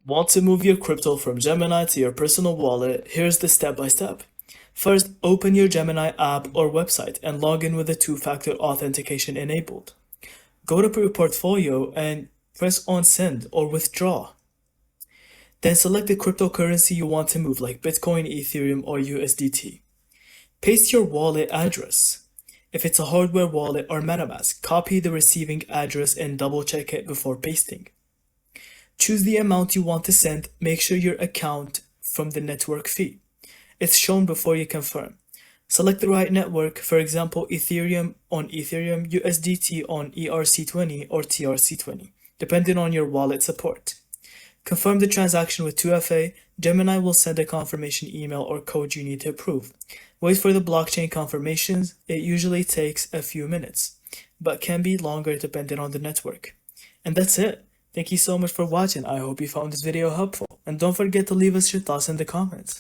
Want to move your crypto from Gemini to your personal wallet? Here's the step-by-step. First, open your Gemini app or website and log in with the two-factor authentication enabled. Go to your portfolio and press on send or withdraw. Then select the cryptocurrency you want to move like Bitcoin, Ethereum, or USDT. Paste your wallet address. If it's a hardware wallet or MetaMask, copy the receiving address and double check it before pasting. Choose the amount you want to send. Make sure your account from the network fee. It's shown before you confirm. Select the right network, for example, Ethereum on Ethereum, USDT on ERC20 or TRC20, depending on your wallet support. Confirm the transaction with 2FA. Gemini will send a confirmation email or code you need to approve. Wait for the blockchain confirmations. It usually takes a few minutes, but can be longer depending on the network. And that's it. Thank you so much for watching. I hope you found this video helpful. And don't forget to leave us your thoughts in the comments.